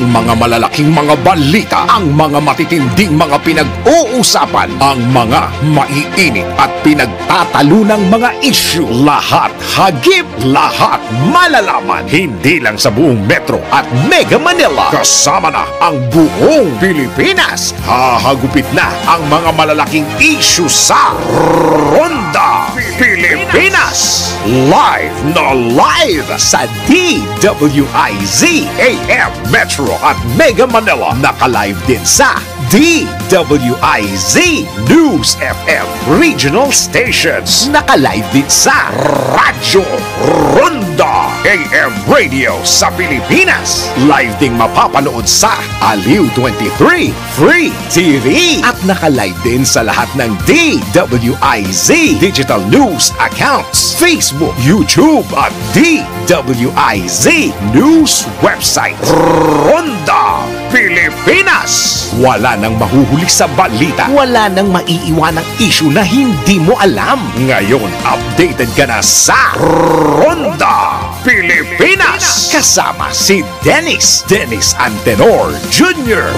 Ang mga malalaking mga balita, ang mga matitinding mga pinag-uusapan, ang mga maiinit at pinagtatalunang mga issue. Lahat hagip, lahat malalaman. Hindi lang sa buong Metro at Mega Manila. Kasama na ang buong Pilipinas. Hahagupit na ang mga malalaking issue sa Ronda Pilipinas. Live na live sa DWIZ AM Metro at Mega Manila. Naka-live din sa DWIZ News FM Regional Stations. Naka-live din sa Radyo Ronda AM Radio sa Pilipinas. Live ding mapapanood sa Aliw 23 Free TV. At naka-live din sa lahat ng DWIZ Digital News accounts, Facebook, YouTube at DWIZ News website. Ronda Pilipinas. Wala nang mahuhuli sa balita. Wala nang maiiwanang issue na hindi mo alam. Ngayon, updated ka na sa Ronda Pilipinas. Kasama si Dennis Antenor Jr.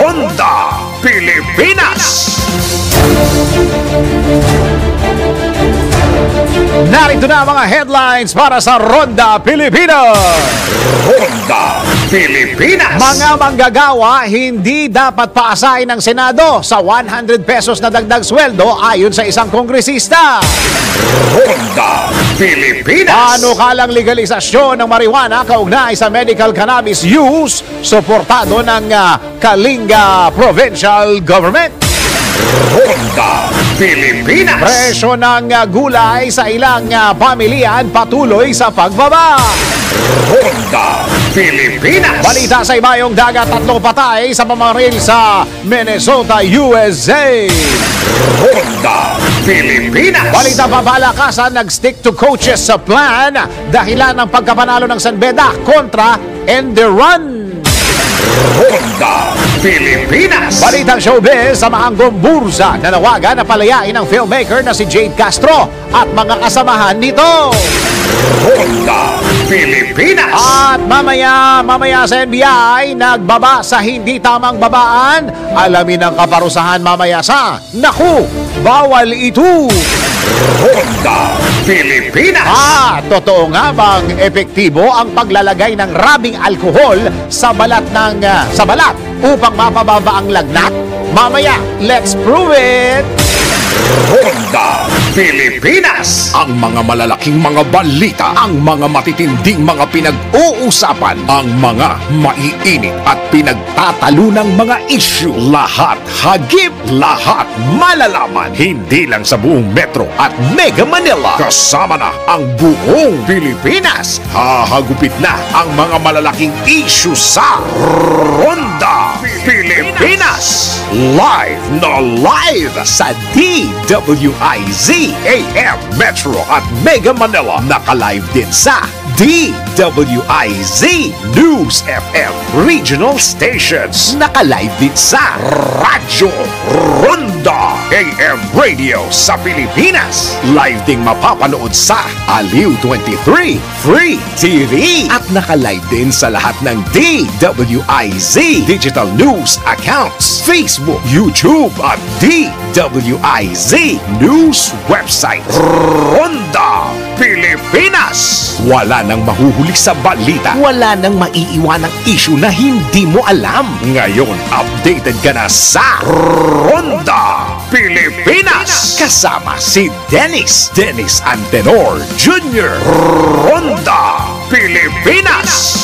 Ronda Pilipinas. Narito na mga headlines para sa Ronda Pilipinas. Ronda Pilipinas. Mga manggagawa hindi dapat paasahin ng Senado sa 100 pesos na dagdag sweldo ayon sa isang kongresista. Ronda Pilipinas. Panukalang legalisasyon ng marijuana kaugnay sa medical cannabis use suportado ng Kalinga Provincial Government. Ronda Pilipinas. Presyo ng gulay sa ilang pamilyan patuloy sa pagbaba. Ronda Pilipinas. Balita sa ibayong dagat, 3 patay sa pamaril sa Minnesota, USA. Ronda Pilipinas. Balita pabalakasan, nag-stick to coaches sa plan dahilan ng pagkapanalo ng San Beda kontra Enderun. Ronda Pilipinas. Balitang showbiz, samahang Gomburza nanawagan na palayain ang filmmaker na si Jade Castro at mga kasamahan nito. Ronda Pilipinas. At mamaya sa NBI, nagbaba sa hindi tamang babaan. Alamin ang kaparusahan mamaya sa Naku, Bawal Ito. Ronda Pilipinas. Totoo nga bang epektibo ang paglalagay ng rabing alkohol sa balat upang mapababa ang lagnat? Mamaya, let's prove it! Ronda Pilipinas. Ang mga malalaking mga balita, ang mga matitinding mga pinag-uusapan, ang mga maiinit at pinagtatalunang mga issue. Lahat hagip, lahat malalaman. Hindi lang sa buong Metro at Mega Manila. Kasama na ang buong Pilipinas. Hahagupit na ang mga malalaking issue sa Ronda Pilipinas. Live na live sa DWIZ AM Metro at Mega Manila. Naka-live din sa DWIZ News FM Regional Stations. Naka-live din sa Radyo Ronda AM Radio sa Pilipinas. Live ding mapapanood sa Aliw 23 Free TV. At naka-live din sa lahat ng DWIZ Digital News accounts, Facebook, YouTube at DWIZ News website. Ronda Pilipinas. Wala nang mahuhuli sa balita. Wala nang maiiwanang issue na hindi mo alam. Ngayon, updated ka na sa Ronda Pilipinas. Kasama si Dennis Antenor Jr. Ronda Pilipinas.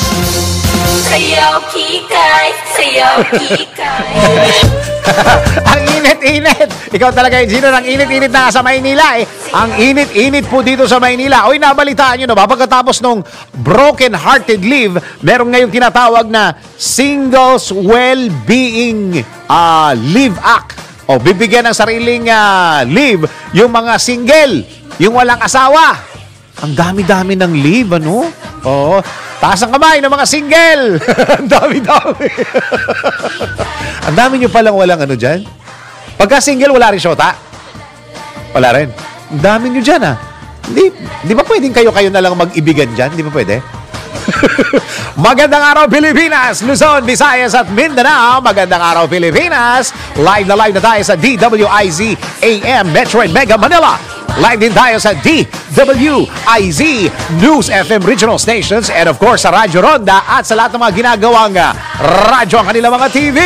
Sayaw kikay, sayaw kikay. Ang init-init. Ikaw talaga, Gino, ang init-init na sa Maynila eh. Ang init-init po dito sa Maynila. Oy, nabalitaan nyo na ba? Pagkatapos nung broken-hearted leave, meron ngayong tinatawag na Singles Well-Being Leave Act. O, bibigyan ng sariling leave yung mga single, yung walang asawa. Ang dami-dami ng leave, ano? Oo. Taas ang kamay ng mga single. Ang dami-dami. Ang dami nyo palang walang ano dyan. Pagka single, wala rin syota? Wala rin. Ang dami nyo dyan, ha? Di ba pwedeng kayo na lang mag-ibigan dyan? Di ba pwede? Magandang araw Pilipinas, Luzon, Visayas at Mindanao. Magandang araw Pilipinas. Live na tayo sa DWIZ AM Metro and Mega Manila. Live din tayo sa DWIZ News FM Regional Stations and of course sa Radyo Ronda at sa lahat ng mga ginagawang radyo ang kanilang mga TV.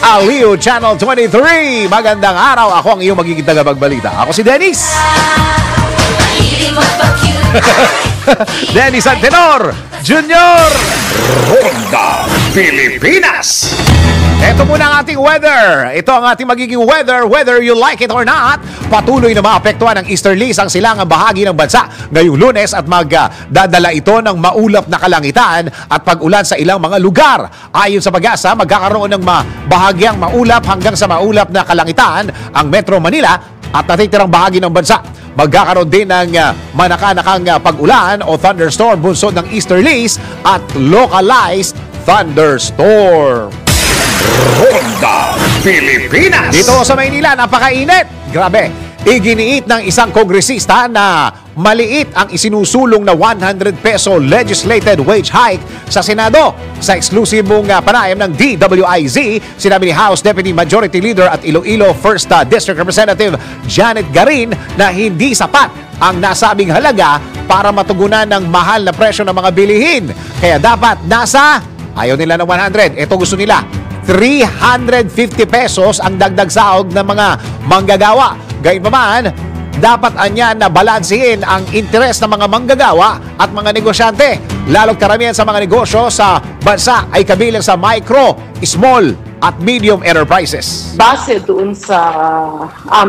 Aliw Channel 23. Magandang araw. Ako ang iyong magiging tagapagbalita. Ako si Dennis. Dennis Antenor Junior. Ronda Pilipinas. Ito muna ang ating weather. Ito ang ating magiging weather, whether you like it or not. Patuloy na maapektuhan ng easterlies ang silangang bahagi ng bansa ngayong Lunes at magdadala ito ng maulap na kalangitan at pag-ulan sa ilang mga lugar. Ayon sa Pag-asa, magkakaroon ng bahagyang maulap hanggang sa maulap na kalangitan ang Metro Manila at natitirang bahagi ng bansa. Magkakaroon din ng manakanakang pag-ulan o thunderstorm bunsod ng easterlies at localized thunderstorm. Ronda Pilipinas. Dito sa Maynila, napakainit. Grabe. Iginiit ng isang kongresista na maliit ang isinusulong na 100 peso legislated wage hike sa Senado. Sa eksklusibong panayam ng DWIZ, sinabi ni House Deputy Majority Leader at Iloilo 1st District Representative Janet Garin na hindi sapat ang nasabing halaga para matugunan ng mahal na presyo ng mga bilihin. Kaya dapat ayaw nila ng 100. Ito gusto nila 350 pesos ang dagdag sahod ng mga manggagawa. Gayunpaman, dapat anyan na balansihin ang interes ng mga manggagawa at mga negosyante. Lalo't karamihan sa mga negosyo sa bansa ay kabilang sa micro, small at medium enterprises. Base doon sa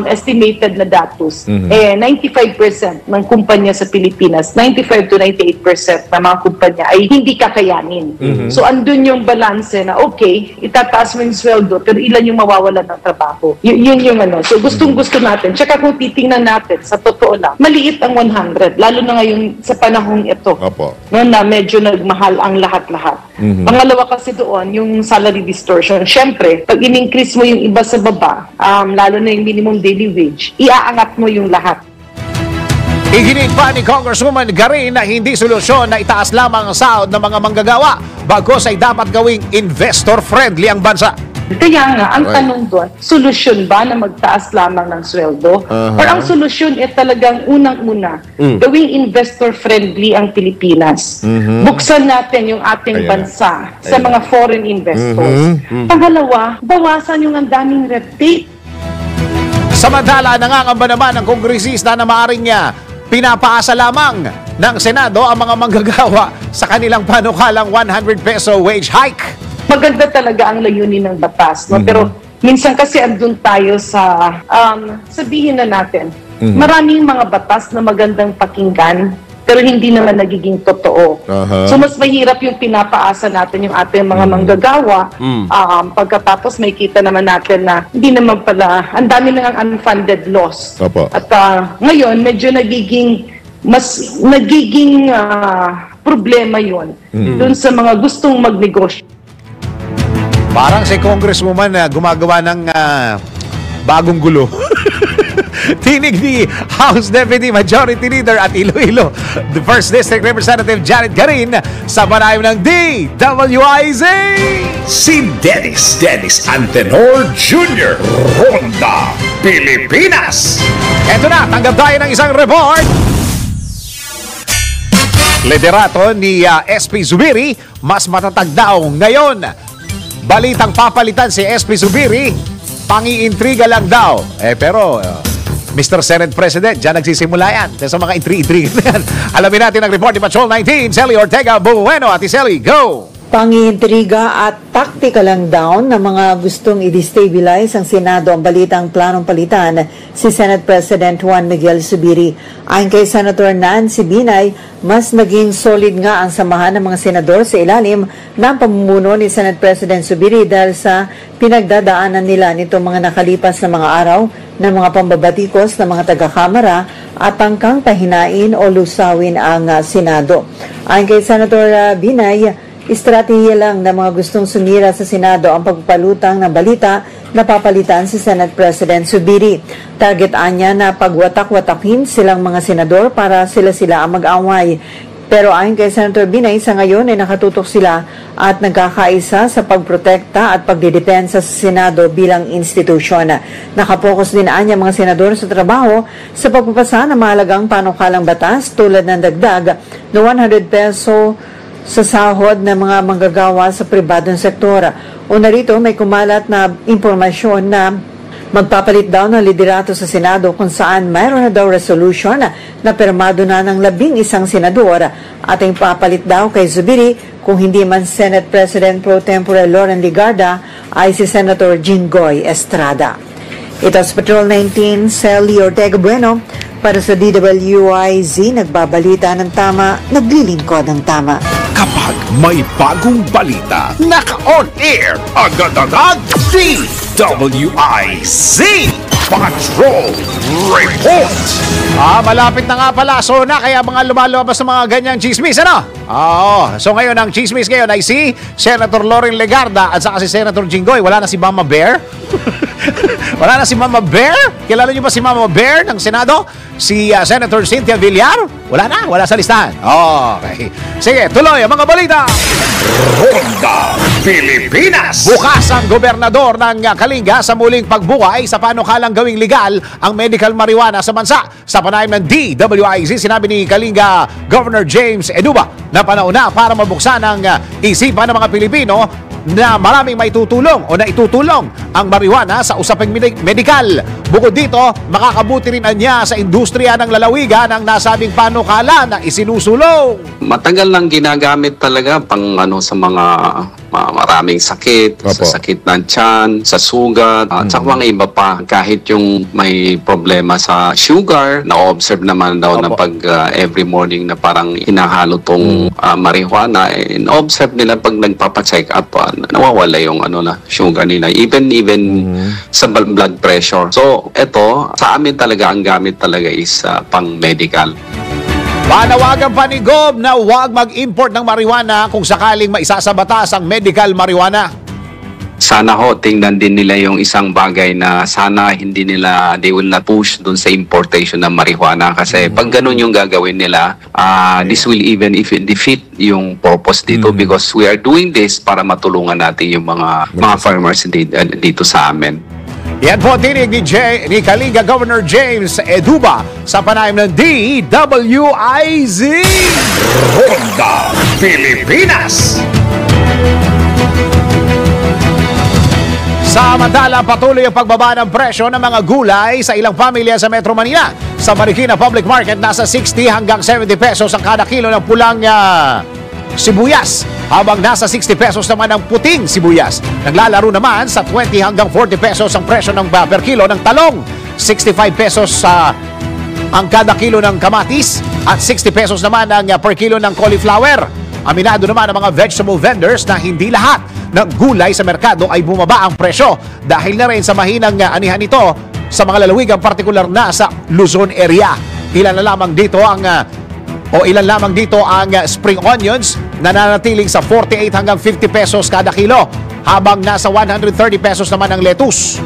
estimated na datos, 95% ng kumpanya sa Pilipinas, 95 to 98% ng mga kumpanya ay hindi kakayanin. So andun yung balanse na okay, itataas mo yung sweldo pero ilan yung mawawalan ng trabaho. Yun yung ano. So gustong-gusto natin. Tsaka kung titingnan natin, sa totoo lang, maliit ang 100, lalo na ngayon sa panahong ito. No, na medyo nagmahal ang lahat-lahat. Pangalawa kasi doon, yung salary distortion. Siyempre, pag in-increase mo yung iba sa baba, lalo na yung minimum daily wage, iaangat mo yung lahat. Iginig pa ni Congresswoman Garin na hindi solusyon na itaas lamang ang sahod ng mga manggagawa, bagkus ay dapat gawing investor-friendly ang bansa. Kaya nga, ang tanong doon, solusyon ba na magtaas lamang ng sweldo? Or ang solusyon ay talagang unang-una, gawing investor-friendly ang Pilipinas. Buksan natin yung ating bansa sa mga foreign investors. Pangalawa, bawasan yung ang daming red tape. Samantala, nangangamba naman ang kongresista na maaaring pinapaasa lamang ng Senado ang mga manggagawa sa kanilang panukalang 100 peso wage hike. Maganda talaga ang layunin ng batas, no? Pero minsan kasi andun tayo sa sabihin na natin, maraming mga batas na magandang pakinggan pero hindi naman nagiging totoo. So mas mahirap yung pinapaasa natin yung ating mga manggagawa. Pagkatapos may kita naman natin na hindi naman pala, ang dami na ng unfunded loss. At ngayon medyo nagiging problema yun dun sa mga gustong magnegosyo. Parang si Congresswoman na gumagawa ng bagong gulo. Tinig ni House Deputy Majority Leader at Iloilo, the 1st District Representative Janet Garin sa panayam ng DWIZ. Si Dennis Antenor Jr. Ronda Pilipinas. Eto na, tanggap tayo ng isang report. Liderato ni SP Zubiri, mas matatag daw ngayon. Balitang papalitan si SP Zubiri, pangi-intriga lang daw. Pero Mr. Senate President, dyan nagsisimula yan. Sa mga intriga na yan. Alamin natin ang report ni Patrol 19, Sally Ortega Bueno. Ati Sally, go! Pangintriga at taktika lang down ng mga gustong i-destabilize ang Senado ang balitang planong palitan si Senate President Juan Miguel Zubiri. Ayon kay Senator Nancy Binay, mas naging solid nga ang samahan ng mga senador sa ilalim ng pamumuno ni Senate President Zubiri dahil sa pinagdadaanan nila nitong mga nakalipas na mga araw ng mga pambabatikos ng mga taga-kamara at tangkang pahinain o lusawin ang Senado. Ayon kay Senator Binay, estratehiya lang ng mga gustong sumira sa Senado ang pagpapalutang ng balita na papalitan si Senate President Zubiri. Target niya na pagwatak-watakin silang mga senador para sila ang mag-away. Pero ayon kay Senator Binay, sa ngayon ay nakatutok sila at nagkakaisa sa pagprotekta at pagdidepensa sa Senado bilang institusyon. Nakapokus din anya mga senador sa trabaho sa pagpapasa ng mahalagang panukalang batas tulad ng dagdag na 100 peso sa sahod ng mga manggagawa sa pribadong sektor. Una rito, may kumalat na impormasyon na magpapalit daw ng liderato sa Senado kung saan mayroon na daw resolution na pirmado na ng 11 senador at ang papalit daw kay Zubiri kung hindi man Senate President Pro Tempore Loren Legarda ay si Senator Jinggoy Estrada. Ito sa Patrol 19, Sally Ortega Bueno para sa DWIZ, nagbabalita ng tama, naglilingkod ng tama. Kapag may bagong balita, naka-on air, agad-agad, DWIZ Patrol Report. Malapit na nga pala, so na kaya mga lumalabas ng mga ganyang chismis, ano? Oo, so ngayon ang chismis ngayon ay si Senator Loren Legarda at saka si Senator Jinggoy. Wala na si Mama Bear? Wala na si Mama Bear? Kilala niyo ba si Mama Bear ng Senado? Si Senator Cynthia Villar? Wala na, wala sa listahan. Okay. Sige, tuloy ang mga balita. Ronda Pilipinas. Bukas ang gobernador ng Kalinga sa muling pagbuhay sa panukalang gawing legal ang medical marijuana sa bansa. Sa panayam ng DWIZ, sinabi ni Kalinga Governor James Eduba na panahon na para mabuksan ang isipan ng mga Pilipino na maraming maitutulong o na itutulong ang marijuana sa usaping medikal. Bukod dito, makakabuti rin niya sa industriya ng lalawigan ang nasabing panukala na isinusulong. Matagal nang ginagamit talaga pang sa mga maraming sakit, sa sakit ng tiyan, sa sugat, at sa mga iba pa. Kahit yung may problema sa sugar, na-observe naman daw na pag every morning na parang hinahalo tong marijuana, na-observe nila pag nagpapacheck up, nawawala yung sugar nila. Even sa blood pressure. So, eto, sa amin talaga, ang gamit talaga is pang medical. Panawagan pa ni Gob na huwag mag-import ng marijuana kung sakaling maisasa batas ang medical marijuana. Sana tingnan din nila yung isang bagay na sana they will not push dun sa importation ng marijuana kasi pag ganun yung gagawin nila, this will even defeat yung purpose dito because we are doing this para matulungan natin yung mga farmers dito sa amin. Yan po tinig ni Kalinga Governor James Eduba sa panayam ng DWIZ. Ronda Pilipinas. Samantala, patuloy ang pagbaba ng presyo ng mga gulay sa ilang pamilya sa Metro Manila. Sa Marikina Public Market, nasa 60 hanggang 70 pesos ang kada kilo ng pulang sibuyas, habang nasa 60 pesos naman ang puting sibuyas. Naglalaro naman sa 20 hanggang 40 pesos ang presyo ng per kilo ng talong, 65 pesos ang kada kilo ng kamatis, at 60 pesos naman ang per kilo ng cauliflower. Aminado naman ang mga vegetable vendors na hindi lahat ng gulay sa merkado ay bumaba ang presyo dahil na rin sa mahinang anihan nito sa mga lalawigang partikular na sa Luzon area. Ilan lamang dito ang spring onions na nanatiling sa 48 hanggang 50 pesos kada kilo, habang nasa 130 pesos naman ang lettuce.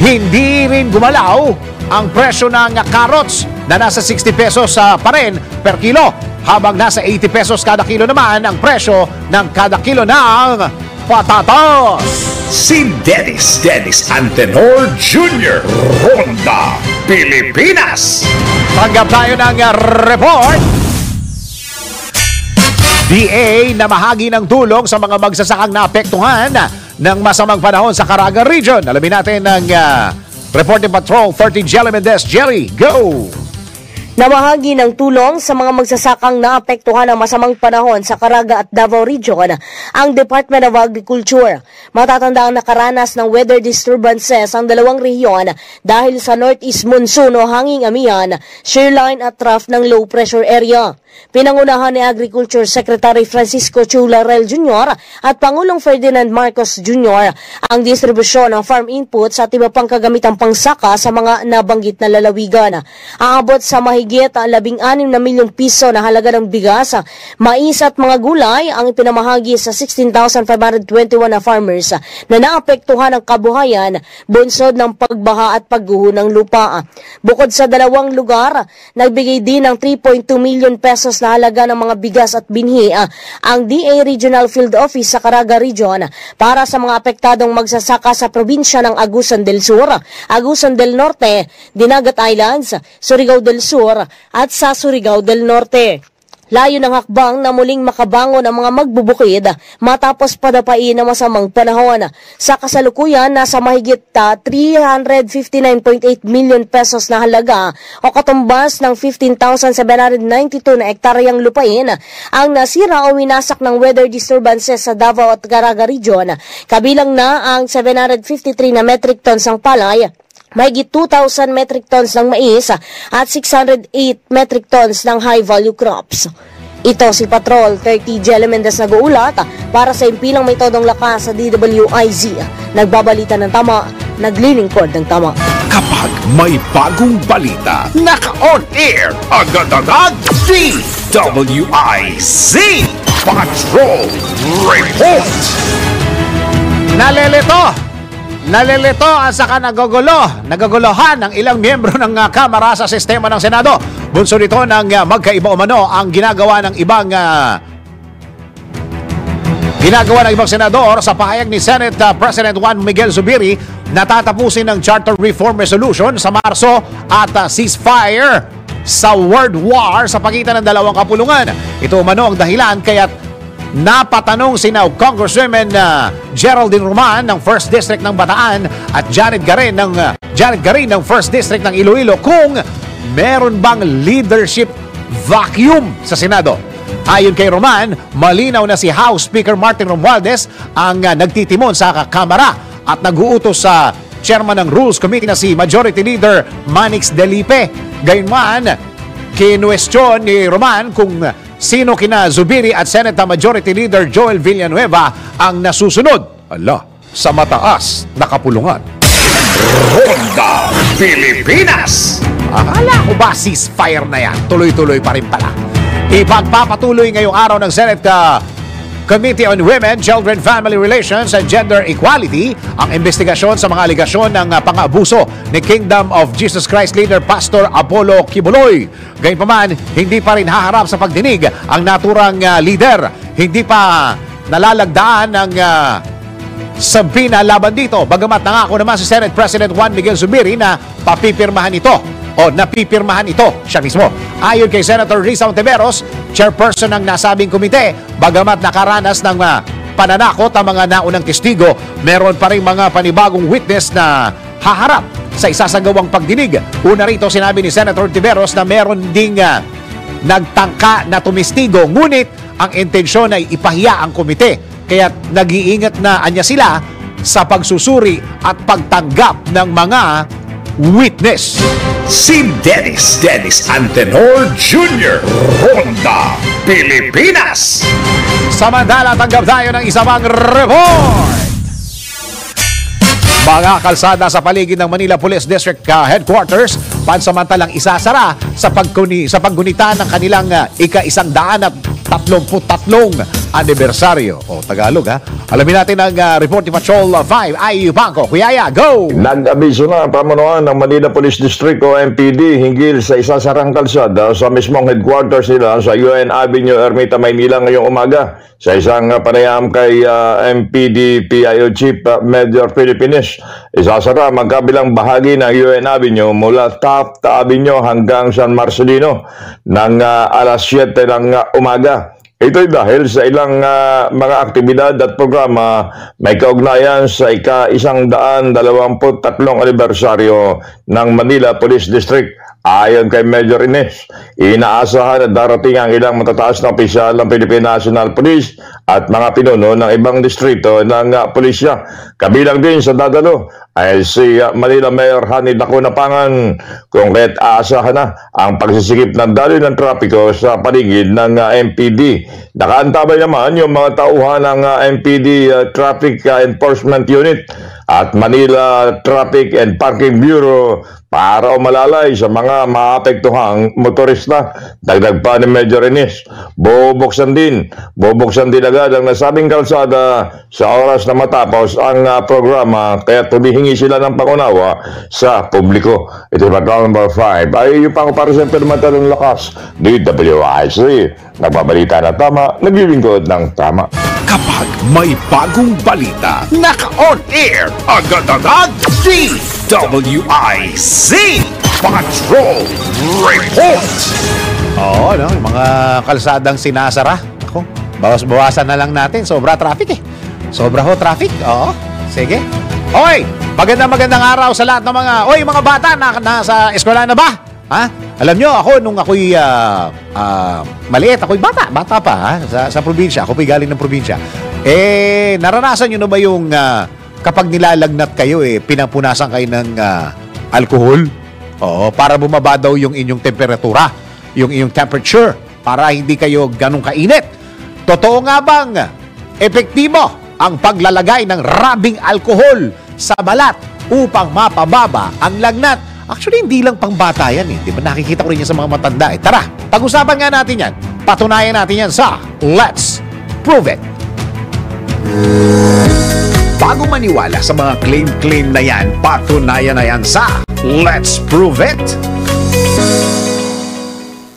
Hindi rin gumalaw ang presyo ng carrots na nasa 60 pesos pa rin per kilo, habang nasa 80 pesos kada kilo naman ang presyo ng kada kilo ng patatas. Si Dennis Antenor Jr. Ronda Pilipinas. Tanggap tayo ng report. DA na mahagi ng tulong sa mga magsasakang naapektuhan ng masamang panahon sa Caraga Region. Alamin natin ng Reporting Patrol 30 Jelly Mendez. Jelly, go! Namahagi ng tulong sa mga magsasakang naapektuhan ng masamang panahon sa Caraga at Davao Region ang Department of Agriculture. Matatandang nakaranas ng weather disturbances ang dalawang rehiyon dahil sa northeast monsoon o hanging amihan, shear line at trough ng low pressure area. Pinangunahan ni Agriculture Secretary Francisco Chu Larel Jr. at Pangulong Ferdinand Marcos Jr. ang distribusyon ng farm inputs at iba pang kagamitang pangsaka sa mga nabanggit na lalawigan. Aabot sa mahigit mahigit 16 na milyong piso na halaga ng bigas, mais at mga gulay ang ipinamahagi sa 16,521 na farmers na naapektuhan ng kabuhayan bunsod ng pagbaha at pagguho ng lupa. Bukod sa dalawang lugar, nagbigay din ng 3.2 million pesos na halaga ng mga bigas at binhi ang DA Regional Field Office sa Caraga Region para sa mga apektadong magsasaka sa probinsya ng Agusan del Sur, Agusan del Norte, Dinagat Islands, Surigao del Sur at sa Surigao del Norte. Layo ng hakbang na muling makabangon ang mga magbubukid matapos padapain ng masamang panahon. Sa kasalukuyan, nasa mahigit 359.8 million pesos na halaga o katumbas ng 15,792 na ektaryang lupain ang nasira o winasak ng weather disturbances sa Davao at Caraga Region. Kabilang na ang 753 na metric tons ng palay, mahigit 2,000 metric tons ng mais at 608 metric tons ng high-value crops. Ito si Patrol 30 Jelly Mendez nag-uulat para sa impilang may todong lakas sa DWIZ. Nagbabalita ng tama, naglilingkod ng tama. Kapag may bagong balita, naka-on air, agad-agad, DWIZ Patrol Report. Nalilito at saka naguguluhan ng ilang miyembro ng Kamara sa sistema ng Senado. Bunso nito ng magkaiba umano ang ginagawa ng ibang senador sa pahayag ni Senate President Juan Miguel Zubiri na tatapusin ng Charter Reform Resolution sa Marso at ceasefire sa World War sa pagitan ng dalawang kapulungan. Ito umano ang dahilan kaya't napatanong sina Congresswomen Geraldine Roman ng 1st District ng Bataan at Janet Garin ng 1st District ng Iloilo kung meron bang leadership vacuum sa Senado. Ayon kay Roman, malinaw na si House Speaker Martin Romualdez ang nagtitimon sa Kamara at nag-uutos sa chairman ng Rules Committee na si Majority Leader Manix Delipe. Gayunman, kinwestiyon ni Roman kung sino kina Zubiri at Senate Majority Leader Joel Villanueva ang nasusunod sa mataas na kapulungan. Ronda Pilipinas! Akala ko ba ceasefire na yan? Tuloy-tuloy pa rin pala. Ipagpapatuloy ngayong araw ng Senate Committee on Women, Children, Family Relations and Gender Equality ang investigasyon sa mga aligasyon ng pang-abuso ni Kingdom of Jesus Christ leader Pastor Apollo Kibuloy. Gayunpaman, hindi pa rin haharap sa pagdinig ang naturang leader. Hindi pa nalalagdaan ng sampina laban dito. Bagamat nangako naman si Senate President Juan Miguel Zubiri na napipirmahan ito siya mismo. Ayon kay Senator Risa Ontiveros, chairperson ng nasabing komite, bagamat nakaranas ng pananakot ang mga naunang testigo, meron pa rin mga panibagong witness na haharap sa isasagawang pagdinig. Una rito sinabi ni Senator Ontiveros na meron ding nagtangka na tumistigo, ngunit ang intensyon ay ipahiya ang komite. Kaya nag-iingat na anya sila sa pagsusuri at pagtanggap ng mga witness. Si Dennis Antenor Jr. Ronda Pilipinas. Samantala, tanggap tayo ng isa pang report. Mga kalsada sa paligid ng Manila Police District Headquarters pansamantalang isasara sa paggunita ng kanilang ika-133 anibersaryo. O Tagalog ha. Alamin natin ang report ni Patrol 5 ay Bangko. Kuyaya, go! Nag-abiso na ang pamunuan ng Manila Police District o MPD hinggil sa isasarang kalsada sa mismong headquarters nila sa UN Avenue, Ermita, Maynila ngayong umaga. Sa isang panayam kay MPD PIO Chief Major Philippines, isasara magkabilang bahagi ng UN Avenue mula Taft Avenue hanggang San Marcelino ng alas 7 ng umaga. Ito'y dahil sa ilang mga aktibidad at programa may kaugnayan sa ika-123 anibersaryo ng Manila Police District. Ayon kay Major Ines, inaasahan na darating ang ilang matataas na opisyal ng Philippine National Police at mga pinuno ng ibang distrito ng pulisya. Kabilang din sa dadalo ay si Manila Mayor Hanny Nakunapangan, kung kaya't aasahan na ang pagsisikip ng daloy ng trapiko sa paligid ng MPD. Nakaantabay naman yung mga tauhan ng MPD Traffic Enforcement Unit at Manila Traffic and Parking Bureau para umalalay sa mga maapektuhang motorista. Dagdag pa ni Major Ines, bubuksan din agad ang nasabing kalsada sa oras na matapos ang programa, kaya tumihingi sila ng pangunawa sa publiko. Ito yung call number 5. Ay yung pang-para ng lakas, DWIC. Nagbabalita na tama, naglilingkod ng tama. Kapag may bagong balita, naka-on air agad-agad, DWIC Patrol Report. Oo, no? Yung mga kalsadang sinasara. Ako, bawas-bawasan na lang natin. Sobra traffic eh. Sobra ho traffic. Oo, sige. Oy, magandang araw sa lahat ng mga bata na nasa eskwela na ba? Ha? Alam nyo, ako nung ako'y maliit, ako'y bata pa ha? Sa probinsya. Ako po'y galing ng probinsya. Naranasan nyo na ba yung kapag nilalagnat kayo, pinapunasan kayo ng alcohol? Oo, para bumaba daw yung inyong temperatura, yung inyong temperature, para hindi kayo ganun kainit. Totoo nga bang epektibo ang paglalagay ng rabing alcohol sa balat upang mapababa ang lagnat? Actually, hindi lang pang bata yan eh. Di ba nakikita ko rin yan sa mga matanda eh. Tara, pag-usapan nga natin yan. Patunayan natin yan sa Let's Prove It. Bago maniwala sa mga claim na yan, patunayan na yan sa Let's Prove It.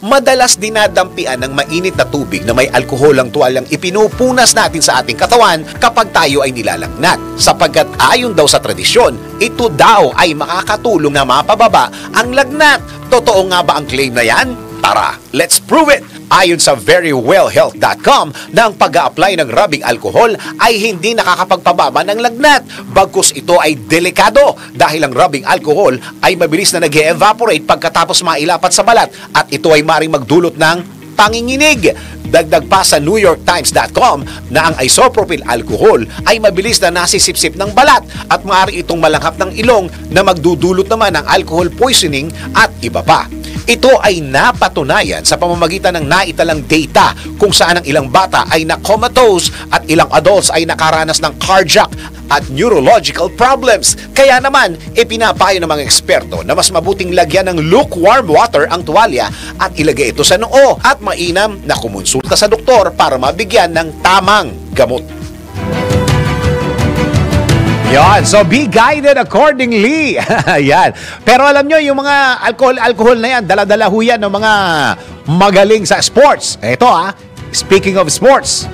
Madalas dinadampian ng mainit na tubig na may alkohol ang tuwalyang ipinupunas natin sa ating katawan kapag tayo ay nilalagnat. Sapagkat ayon daw sa tradisyon, ito daw ay makakatulong na mapababa ang lagnat. Totoo nga ba ang claim na yan? Tara, let's prove it! Ayon sa verywellhealth.com na ang pag-a-apply ng rabing alkohol ay hindi nakakapagpababa ng lagnat. Bagkus ito ay delikado dahil ang rabing alkohol ay mabilis na nag-evaporate pagkatapos mailapat sa balat at ito ay maring magdulot ng panginginig. Dagdag pa sa NewYorkTimes.com na ang isopropyl alcohol ay mabilis na nasisipsip ng balat at maaari itong malanghap ng ilong na magdudulot naman ng alcohol poisoning at iba pa. Ito ay napatunayan sa pamamagitan ng naitalang data kung saan ang ilang bata ay na-comatose at ilang adults ay nakaranas ng cardiac at neurological problems. Kaya naman, ipinapayo ng mga eksperto na mas mabuting lagyan ng lukewarm water ang tuwalya at ilagay ito sa noo at mainam na kumonsulta sa doktor para mabigyan ng tamang gamot. Yan, so be guided accordingly. Yan. Pero alam nyo, yung mga alcohol na yan, dala-dala ho yan ng mga magaling sa sports. Ito speaking of sports,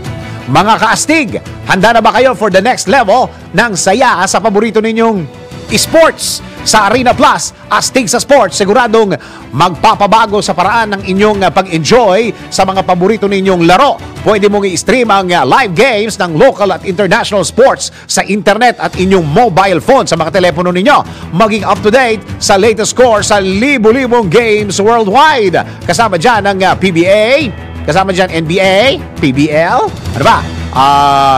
mga kaastig, handa na ba kayo for the next level ng saya sa paborito ninyong sports? Sa Arena Plus, astig sa sports, siguradong magpapabago sa paraan ng inyong pag-enjoy sa mga paborito ninyong laro. Pwede mong i-stream ang live games ng local at international sports sa internet at inyong mobile phone sa mga telepono ninyo. Maging up-to-date sa latest score sa libo-libong games worldwide. Kasama dyan ang PBA, kasama dyan NBA, PBL, ano ba?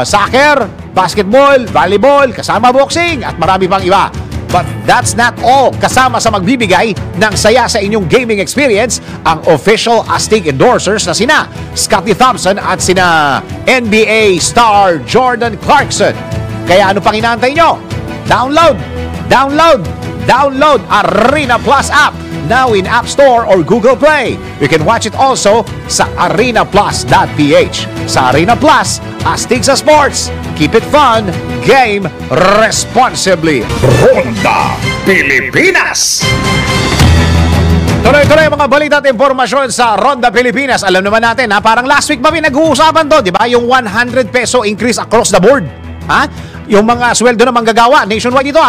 Soccer, basketball, volleyball, kasama boxing at marami pang iba. But that's not all. Kasama sa magbibigay ng saya sa inyong gaming experience ang official astig endorsers na sina Scottie Thompson at sina NBA star Jordan Clarkson. Kaya ano pang inaantay nyo? Download Arena Plus app now in App Store or Google Play. You can watch it also sa arenaplus.ph. Sa Arena Plus, astig sa sports. Keep it fun. Game responsibly. Ronda Pilipinas. Tuloy-tuloy mga balita at impormasyon sa Ronda Pilipinas. Alam naman natin, parang last week ba pinag-uusapan to, di ba? Yung 100 peso increase across the board. Yung mga sweldo na manggagawa, nationwide ito,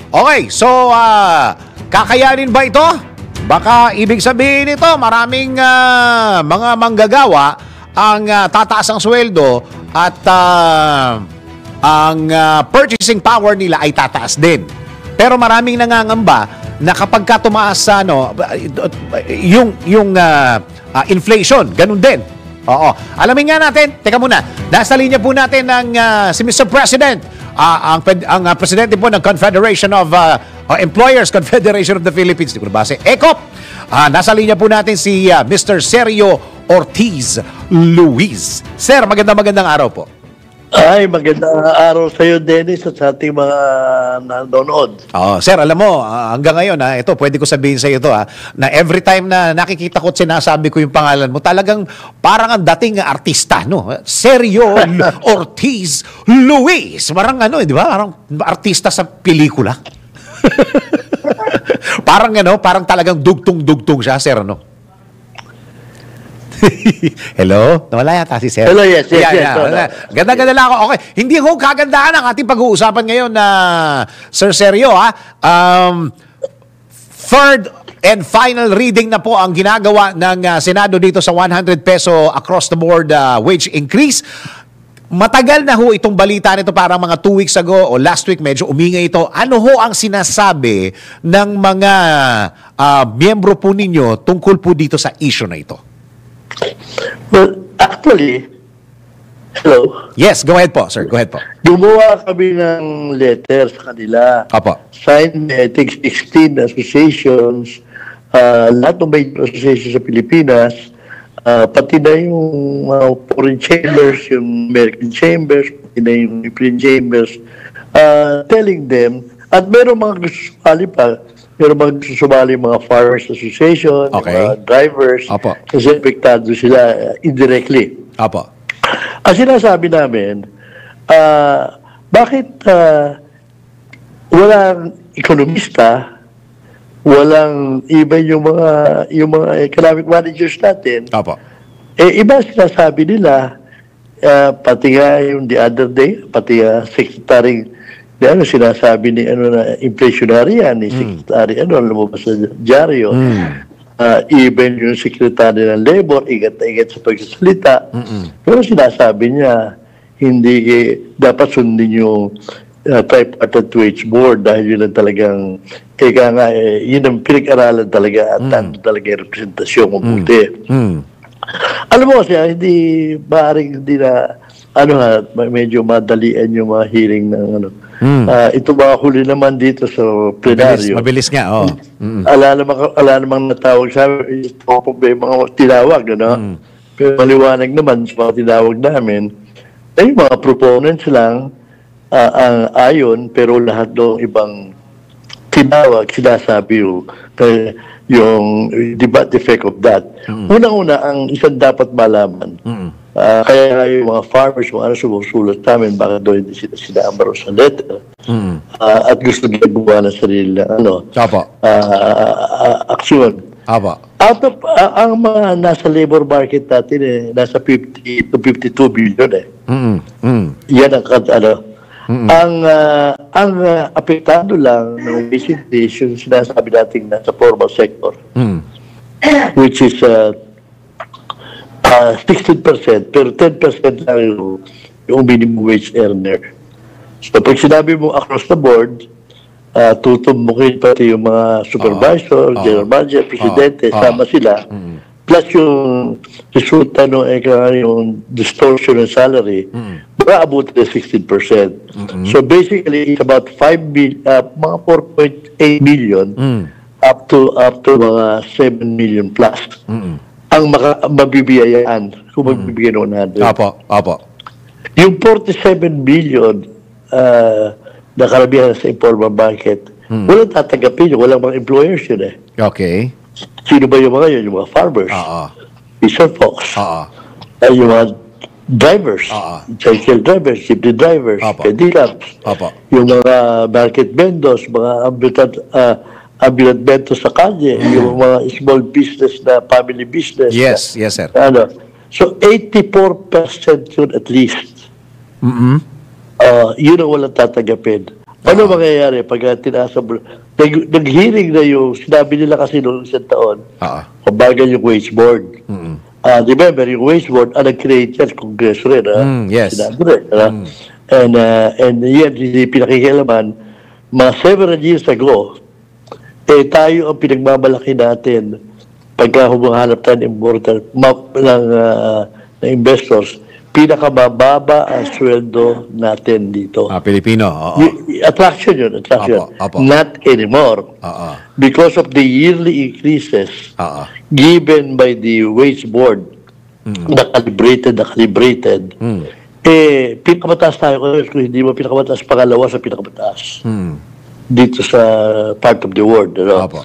Okay, so, kakayanin ba ito? Baka ibig sabihin ito, maraming mga manggagawa ang tataas ang sweldo at ang purchasing power nila ay tataas din. Pero maraming nangangamba na kapag ka tumaas yung inflation, ganun din. Oo. Alamin nga natin, teka muna, nasa linya po natin ng si Mr. President, ang presidente po ng Confederation of Employers Confederation of the Philippines, di ko nabasa, ECOP. Nasa linya po natin si Mr. Sergio Ortiz Luis. Sir, magandang araw po. Ay, magandang araw sa iyo, Dennis, at sa ating mga nanonood. Sir, alam mo, hanggang ngayon, ito, pwede ko sabihin sa iyo ito, na every time na nakikita ko at sinasabi ko yung pangalan mo, talagang parang ang dating artista, no? Sergio Ortiz Luis. Parang di ba? Parang artista sa pelikula. Parang talagang dugtong-dugtong siya, sir, no? Hello? Nawala yata si Sir. Hello, yes. Ganda-ganda lang ako. Okay, hindi ko kagandahan ang ating pag-uusapan ngayon na Sir Sergio, third and final reading na po ang ginagawa ng Senado dito sa 100 peso across the board wage increase. Matagal na ho itong balita nito, parang mga 2 weeks ago o last week medyo umingay ito. Ano ho ang sinasabi ng mga miyembro po ninyo tungkol po dito sa issue na ito? Well, actually, hello? Yes, go ahead po, sir. Go ahead po. Gumawa kami ng letter sa kanila. Apo. Signed by, I think, 16 associations, lahat ng major associations sa Pilipinas, pati na yung foreign chambers, yung American chambers, pati na yung European chambers, telling them, at meron mga gusto pa, pero magsusumali mga farmers association, mga drivers, Apo. kasi epektado sila indirectly. Apo. Ang sinasabi namin, bakit walang ekonomista, walang even yung mga economic managers natin, Apo. iba sinasabi nila, pati nga yung the other day, pati secretary sinasabi ni na inflationary yan, ni secretary lumabas sa dyaryo. Even yung secretary ng labor, ingat-ingat sa pagsasalita. Pero sinasabi niya, hindi dapat sundin yung tripartite wage board dahil yun ang talagang, yun ang pinag-aralan talaga at tanto talaga yung representasyon mabuti. Alam mo kasi, hindi na, medyo madalian yung mga hearing ng ito mga huli naman dito sa plenaryo. Mabilis nga, oo. Ala namang natawag sa mga tinawag, pero maliwanag naman sa mga tinawag namin, ay mga proponents lang ang ayon, pero lahat ng ibang tinawag, sinasabi yung debate effect of that. Unang-una, ang isang dapat malaman, kaya yung mga farmers, sumusulat namin, bakit doon hindi sila sinamaro sa letter, at gusto ginagawa ng sarili aksyon. Ang mga nasa labor market natin, nasa 50 to 52 billion Yan ang apektado lang ng basic increase yung sinasabi natin nasa formal sector, which is 16%, pero 10% lang yung minimum wage earner. So pag sinabi mo across the board, tutumbukin pati yung mga supervisor, general manager, presidente, sama sila, plus yung resulta yung distortion ng salary, baka abot na 16%. So basically, it's about mga 4.8 million up to mga 7 million plus ang mabibiyayaan kung magbibigyan ng 100. Apo. Yung 47 billion na karamihan sa informal market, walang tatanggapin yun, walang mga employers yun Okay. Sino ba yung mga yun? Yung mga farmers, Fisher Fox, yung mga drivers, cycle drivers, jeepney drivers, pedicabs, yung mga market vendors, mga ambulant vendors sa kalye, yung mga small business na family business. Yes, sir. So 84% yun at least. Yun ang walang tatanggapin. Ano mangyayari pag tinasa nag-hearing na yung sinabi nila kasi noong isang taon, bagal yung wage board. Remember, yung wage board, nag-create yan, Kongreso rin. Yes. Sinabi rin. And yan, hindi pinakikialaman, mga several years ago, tayo ang pinagmamalaki natin pagka humahanap tayo ng investors, pinakamababa ang sweldo natin dito. Pilipino. Attraction yun. Not anymore. Because of the yearly increases given by the wage board, na calibrated, Pinakamataas tayo kung hindi mo pinakamataas, pangalawa sa pinakamataas. Dito sa part of the world. Ano? Opo.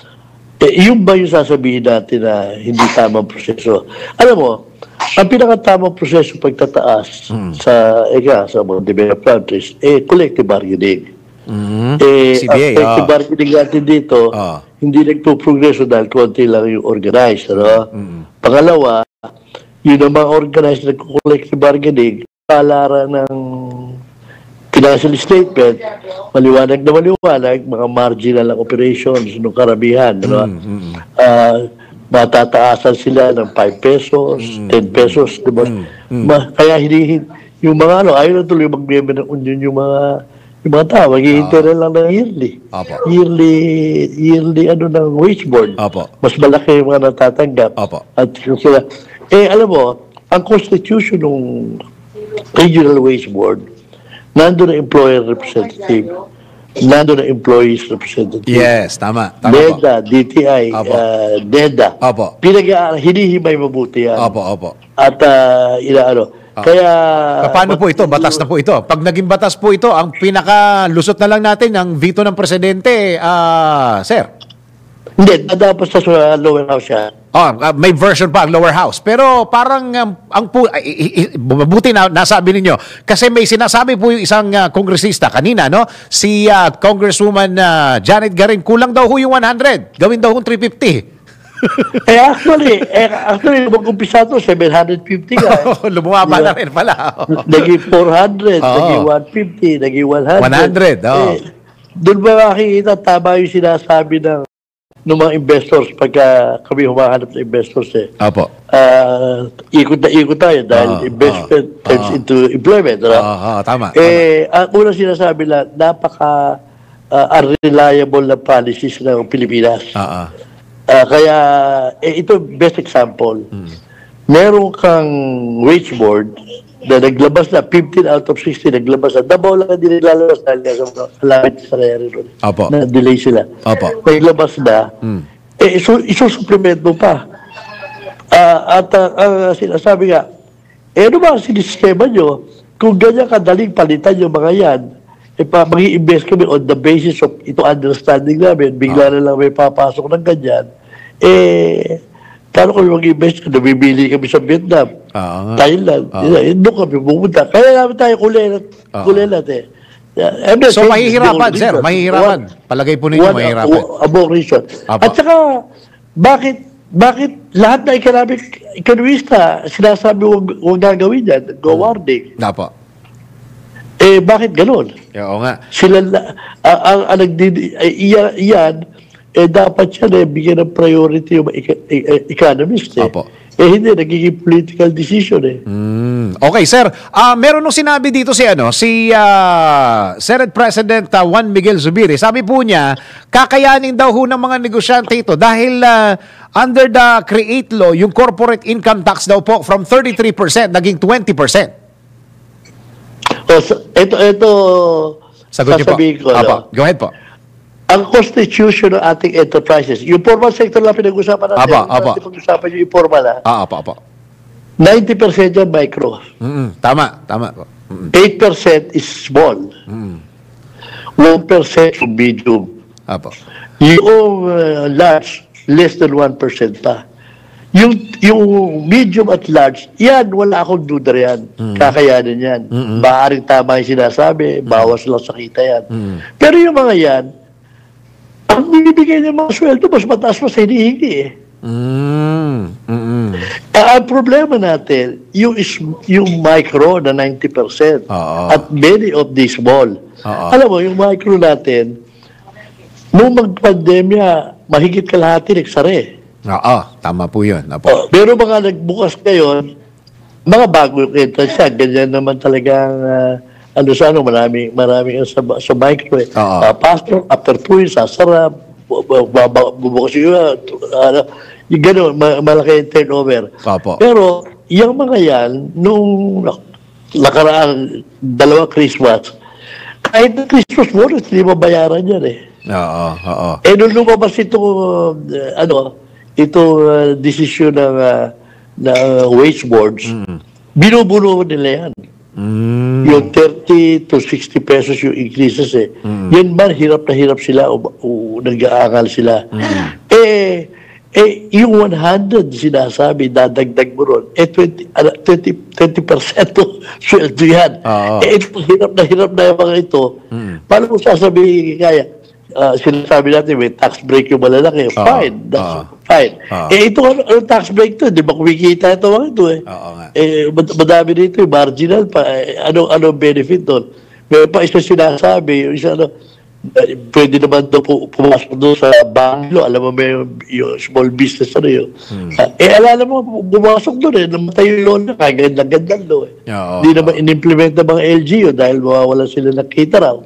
Yung ba yung sasabihin natin na hindi tamang proseso? Alam mo, ang pinakatamang proseso pagtataas sa mga developed countries, collective bargaining. CBA, collective bargaining natin dito, hindi nagpo-progreso dahil konti lang yung organized. Ano? Pangalawa, yun ang mga organized na collective bargaining, kalaran ng financial statement, maliwanag na maliwanag, mga marginal operations ng karamihan. Ano? Matataasan sila ng 5 pesos, 10 pesos. Diba? Kaya yung mga ayaw na tuloy mag-member ng union yung mga tao, maghihintay na lang ng yearly ng wage board. Mas malaki yung mga natatanggap. At sila, alam mo, ang constitution ng regional wage board, nando na employer representative, nando na employees representative. Yes, tama. NEDA, DTI, NEDA. Hinihimay mabuti yan. At kaya... Paano po ito? Batas na po ito. Pag naging batas po ito, ang pinakalusot na lang natin ang veto ng presidente, sir. Hindi, dapat sa lower house siya. May version pa ang lower house. Pero parang mabuti na nasabi ninyo. Kasi may sinasabi po yung isang kongresista kanina, no? Si Congresswoman Janet Garin, kulang daw ho yung 100. Gawin daw yung 350. Actually, mag-umpisa ito, 750 ka. Lumumaba na rin pala. Naging 400, naging 150, naging 100. Doon ba makikita, tama yung sinasabi ng mga investors pagka kami humahanap ng investors ikot na ikot tayo dahil investment turns into employment. Tama. Ang unang sinasabi lang, napaka unreliable na policies ng Pilipinas. Kaya ito best example. Meron kang wage board na naglabas na 15 out of 60 naglabas na. Davao lang hindi naglalabas dahil sa malapit sa nangyari ron. Na delay sila. Naglabas na. Isusupplement mo pa. At sinasabi nga, ano ba ang siniskema nyo? Kung ganyan kadaling palitan yung mga yan, mag-i-invest kami on the basis of ito understanding namin, bigla na lang may papasok ng ganyan, paano kami mag-invest? Nabibili kami sa Vietnam, Thailand, doon kami pumunta. Kaya namin tayo kulilat So mahihirapan, sir, mahihirapan. Palagay po ninyo mahihirapan. Abong reason. At saka, bakit lahat na ekonomista sinasabi huwag gagawin yan, go warning? Bakit ganun? Oo nga. Sila iyan, dapat siya bigyan ng priority yung economist. Hindi, nagiging political decision Okay, sir. Meron nung sinabi dito si Senate President Juan Miguel Zubiri. Sabi po niya, kakayanin daw ho ng mga negosyante ito dahil under the CREATE law, yung corporate income tax daw po from 33% naging 20%. Ito sasabihin ko. Go ahead po. Ang constitution ng ating enterprises, yung formal sector lang pinag-usapan natin, pag-usapan yung informal 90% yan micro. Tama po. 8% is small. 1% yung medium. Yung large, less than 1% pa. Yung medium at large, yan, wala akong duda yan. Kakayanin yan. Maaring tama yung sinasabi, bawas lang sa kita yan. Pero yung mga yan, ang binibigay ng mga sweldo, mas mataas pa sa hinihingi ang problema natin, yung micro na 90% at many of the small. Alam mo, yung micro natin, nung mag-pandemya, mahigit kalahati nagsare. Tama po yun. Pero mga nagbukas ngayon, mga bago yung entrance siya, ganyan naman talagang maraming sa micro pasok, after 2 years, sasarap, bubukas yung yung gano'n, malaki yung turnover. Pero, yung mga yan, nung nakaraang 2 Christmas, kahit na Christmas bonus, hindi mabayaran yan nung lumabas itong, desisyon ng wage boards, binubuno nila yan. Yung 30 to 60 pesos yung increases Yan ba, hirap na hirap sila o nag-aaral sila. Yung 100 sinasabi, dadagdag mo ron, 20% sweldo yan. Ito, hirap na yung mga ito. Paano mo sasabihin kaya? Sinasabi natin, may tax break yung malalaki. Fine. That's fine. Ito, ano tax break to? Di ba kumikita ito mga ito madami dito, marginal pa. Ano benefit doon? May pa isa sinasabi, yung isa pwede naman daw pumasok doon sa banglo. Alam mo may yung small business alam mo, bumasok doon namatay yung loan na, kagandang loan Hindi naman in-implement ng mga LGU dahil mawawala sila nakita raw.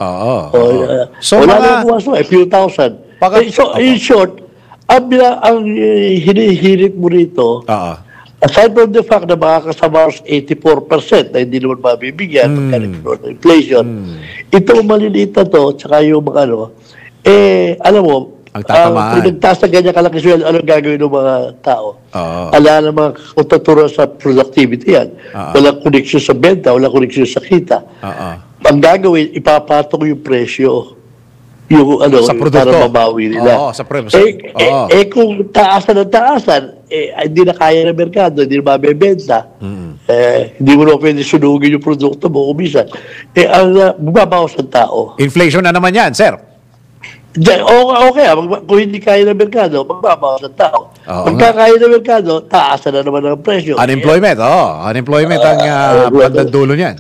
So, wala na pumasok, a few thousand. So, in short, ang hinihirit mo rito, aside from the fact na makakasama 84% na hindi naman mabibigyan pagka ng inflation, itong maliliit na to, tsaka yung mga alam mo, kung nagtaas na ganyan kalaki sweldo, anong gagawin ng mga tao? Ala naman kung sa productivity yan. Walang connection sa benta, walang connection sa kita. Ang gagawin, ipapatong yung presyo. Yung sa produkto. Para mabawi nila. Sa kung taasan, hindi na kaya ng merkado, hindi na mabibenta, hindi mo na pwede sunugin yung produkto mo kumisan. Ang bumabawas ng tao. Inflation na naman yan, sir. Okay, kung hindi kaya ng merkado, magbabawas ng tao. Pagka kaya ng merkado, taasan na naman ang presyo. Unemployment, unemployment ang pandandulo niyan.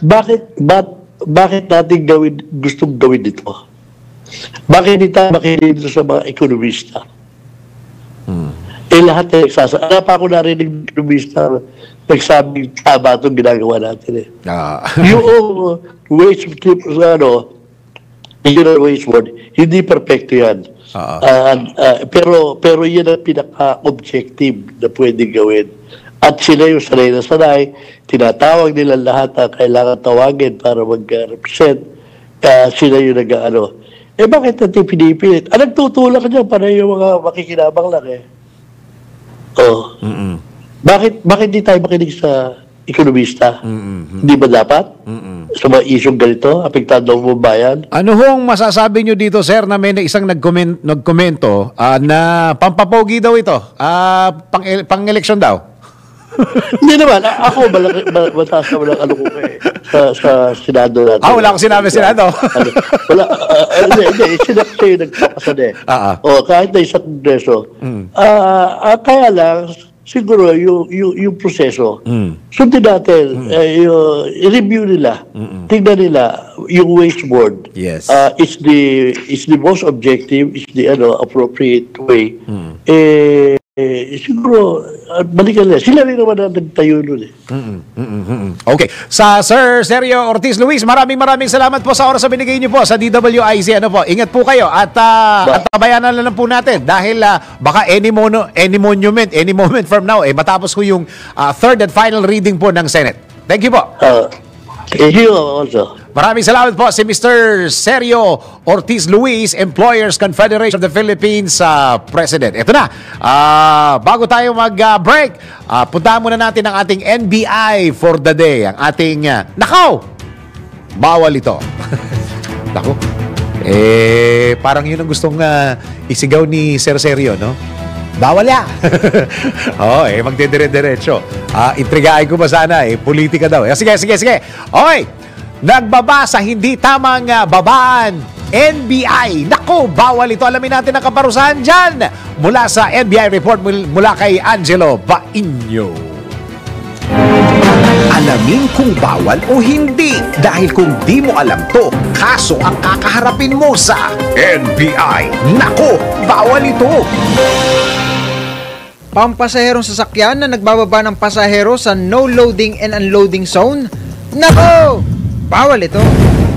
Bakit natin gustong gawin dito? Bakit hindi tayo makinig dito sa mga ekonomista? Lahat na nagsasabi. Ano pa ako narinig ng ekonomista nagsabing tama itong ginagawa natin Yung wage board, hindi perfecto yan. Pero yan ang pinaka-objective na pwedeng gawin. At sila yung sanay na sanay, tinatawag nila lahat na kailangan tawagin para mag-represent. Sila yung bakit natin pinipilit? Nagtutulak niya para yung mga makikinabang lang Bakit di tayo makinig sa ekonomista? Hindi ba dapat? Sa mga isyong ganito, apektado mo bayan? Ano hong masasabi nyo dito, sir, na may isang nagkomento na pampapogi daw ito? Pang-eleksyon daw? Hindi naman. Ako, mataas naman ang ko sa Senado natin. Wala akong sinabi Senado. Wala. Hindi. Siya yung nagpapasade. Kahit na isang kongreso. Kaya lang, siguro yung proseso, sundin natin, i-review nila, tingnan nila yung waste board. Yes. It's the most objective, it's the appropriate way. Siguro, balikan nila. Sila rin naman ang nagtayo nun Okay. Sa Sir Sergio Ortiz Luis, maraming salamat po sa oras na binigay niyo po sa DWIC. Ingat po kayo at tabayanan na lang po natin dahil baka any moment from now matapos ko yung third and final reading po ng Senate. Thank you po. Thank you also. Maraming salamat po si Mr. Sergio Ortiz Luis, Employers Confederation of the Philippines President. Ito na, bago tayo mag-break, puntahan muna natin ang ating NBI for the day. Ang ating, bawal ito. Nako, parang yun ang gustong isigaw ni Sir Sergio, no? Bawal ya. Magdidire-diretso. Intrigaan ko ba sana, politika daw. Sige. Okay. Nagbaba sa hindi tamang babaan. NBI. Naku, bawal ito. Alamin natin ang kaparusahan dyan. Mula sa NBI report mula kay Angelo Bainyo. Alamin kung bawal o hindi. Dahil kung di mo alam to, kaso ang kakaharapin mo sa NBI. Naku, bawal ito. Pampasaherong sasakyan na nagbababa ng pasahero sa no loading and unloading zone? Nako! Bawal ito.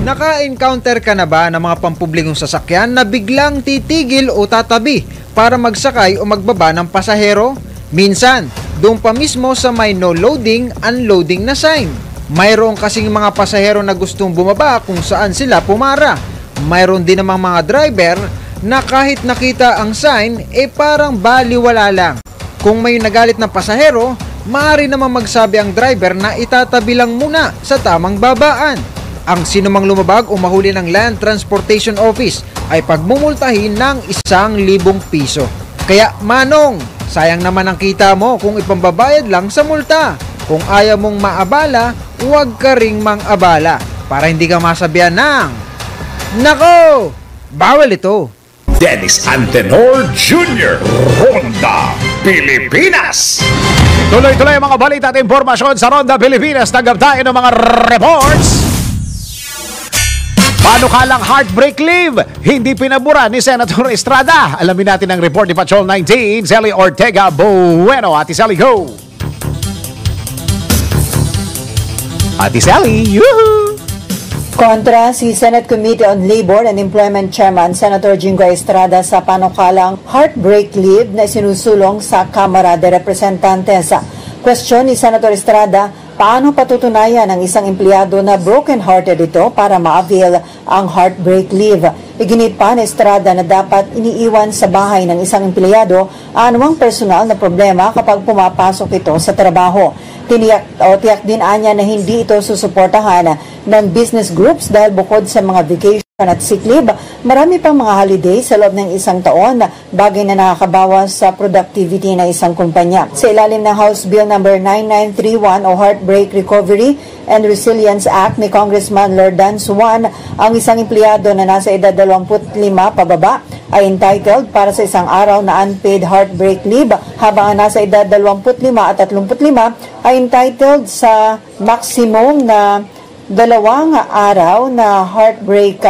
Naka-encounter ka na ba ng mga pampublikong sasakyan na biglang titigil o tatabi para magsakay o magbaba ng pasahero? Minsan, doon pa mismo sa may no loading, unloading na sign. Mayroon kasing mga pasahero na gustong bumaba kung saan sila pumara. Mayroon din namang mga driver na kahit nakita ang sign, parang baliwala lang. Kung may nagalit na pasahero, maaari naman magsabi ang driver na itatabi lang muna sa tamang babaan. Ang sinumang lumabag o mahuli ng Land Transportation Office ay pagmumultahin ng 1,000 piso. Kaya manong, sayang naman ang kita mo kung ipambabayad lang sa multa. Kung ayaw mong maabala, huwag ka ring mang-abala para hindi ka masabihan ng nako, bawal ito. Dennis Antenor Jr. Ronda Pilipinas. Tuloy-tuloy ang mga balita at impormasyon sa Ronda Pilipinas. Tanggap tayo ng mga reports. Panukalang heartbreak leave, hindi pinabura ni Senator Estrada. Alamin natin ang report ni Patrol 19, Sally Ortega Bueno. Ate Sally, go! Ate Sally, yuhu! Kontra si Senate Committee on Labor and Employment Chairman Senator Jingo Estrada sa panukalang heartbreak leave na sinusulong sa Kamara de Representantes. Question ni Senator Estrada, paano patutunayan ng isang empleyado na broken-hearted ito para ma-avail ang heartbreak leave? Iginit pa ni Estrada na dapat iniiwan sa bahay ng isang empleyado ang anumang personal na problema kapag pumapasok ito sa trabaho. Tiyak din anya na hindi ito susuportahan ng business groups dahil bukod sa mga vacation at sick leave, marami pang mga holiday sa loob ng isang taon, bagay na nakakabawas sa productivity ng isang kumpanya. Sa ilalim ng House Bill No. 9931 o Heartbreak Recovery and Resilience Act ni Congressman Lordan Suwan, ang isang empleyado na nasa edad 25 pababa ay entitled para sa isang araw na unpaid heartbreak leave, habang ang nasa edad 25 at 35 ay entitled sa maximum na 2 araw na heartbreak